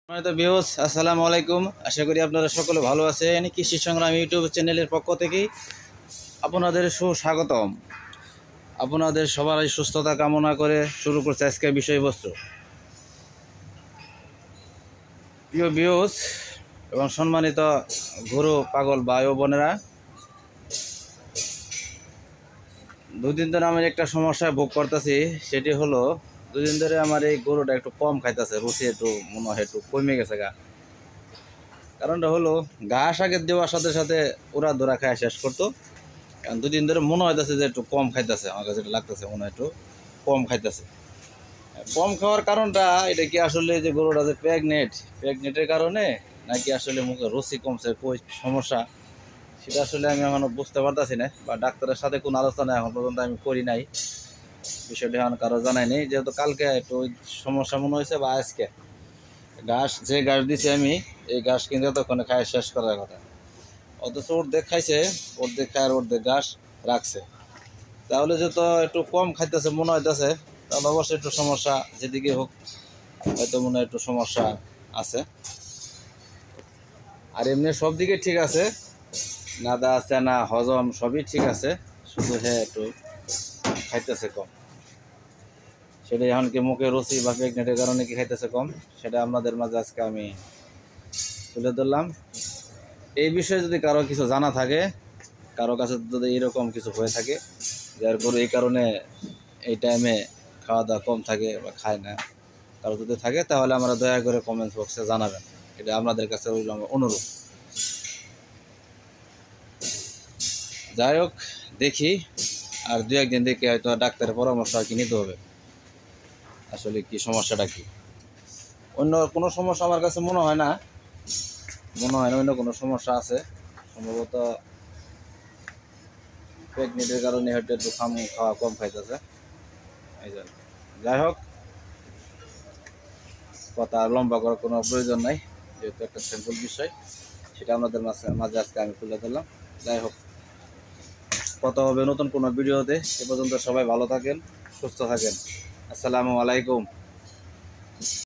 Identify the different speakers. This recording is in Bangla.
Speaker 1: আসসালামু আলাইকুম। আশা করি আপনারা সকলে ভালো আছেন। কৃষি সংগ্রাম ইউটিউব চ্যানেলের পক্ষ থেকে আপনাদের সুস্বাগতম। আপনাদের সবারই সুস্থতা কামনা করে শুরু করছে আজকের বিষয়বস্তু। প্রিয় ভিউস এবং সম্মানিত গরু পাগল ভাই ও বোনেরা, দুদিন ধরে আমি একটা সমস্যায় ভোগ করতেছি। সেটি হলো, দুদিন ধরে আমার এই গরুটা একটু কম খাইতেছে, রুচি একটু মনে হয় একটু কমে গেছে গা। কারণটা হলো, ঘাস আগে দেওয়ার সাথে সাথে ওরা ধরা খায় শেষ করতো। কারণ দুদিন ধরে মনে হইতেছে যে একটু কম খাইতেছে, আমার কাছে লাগতেছে মনে হয় একটু কম খাইতেছে। কম খাওয়ার কারণটা এটা কি আসলে যে গরুটা যে প্রেগনেন্টের কারণে, নাকি আসলে মুখে রুচি কমছে, কই সমস্যা সেটা আসলে আমি এখনো বুঝতে পারতেছি না, বা ডাক্তারের সাথে কোনো আলোচনা এখন পর্যন্ত আমি করি নাই। বিষয়টা এখন কারো জানাই নেই, যেহেতু কালকে একটু ওই সমস্যা মনে হয়েছে, বা আজকে যে ঘাস দিছি আমি, এই ঘাস কিন্তু এতক্ষণে খায় শেষ করার কথা, অথচ অর্ধেক খাইছে, অর্ধেক খায় আর অর্ধেক ঘাস রাখছে। তাহলে যে তো একটু কম খাইতেছে মনে হইতেছে, তাহলে অবশ্যই একটু সমস্যা যেদিকে হোক, হয়তো মনে হয় একটু সমস্যা আছে। আর এমনি সব দিকে ঠিক আছে, নাদা চেনা হজম সবই ঠিক আছে, শুধু হ্যাঁ একটু খাইতেছে কম। সেটা এখন কি মুখে রুচি বা প্রেগনেন্টের কারণে কি খাইতেছে কম, সেটা আপনাদের মাঝে আজকে আমি তুলে ধরলাম। এই বিষয়ে যদি কারো কিছু জানা থাকে, কারো কাছে যদি এরকম কিছু হয়ে থাকে, যার গরু এই কারণে এই টাইমে খাওয়া দাওয়া কম থাকে বা খায় না, কারো যদি থাকে, তাহলে আমরা দয়া করে কমেন্টস বক্সে জানাবেন। এটা আপনাদের কাছে রইল আমার অনুরোধ। যাই হোক, দেখি আর দু একদিন দেখে হয়তো ডাক্তারের পরামর্শ আর কি নিতে হবে, আসলে কি সমস্যাটা কি। অন্য কোনো সমস্যা আমার কাছে মনে হয় না অন্য কোনো সমস্যা আছে। সম্ভবত প্রেগনেন্টের কারণে হয়তো একটু খাওয়া কম খাইতেছে, এই জন্য। যাই হোক, কথা লম্বা করার কোনো প্রয়োজন নাই, যেহেতু একটা সিম্পল বিষয়, সেটা আমাদের মাঝে আজকে আমি তুলে ধরলাম। যাই হোক, কথা হবে নতুন কোনো ভিডিওতে। এ পর্যন্ত সবাই ভালো থাকেন, সুস্থ থাকেন। আসসালামু আলাইকুম।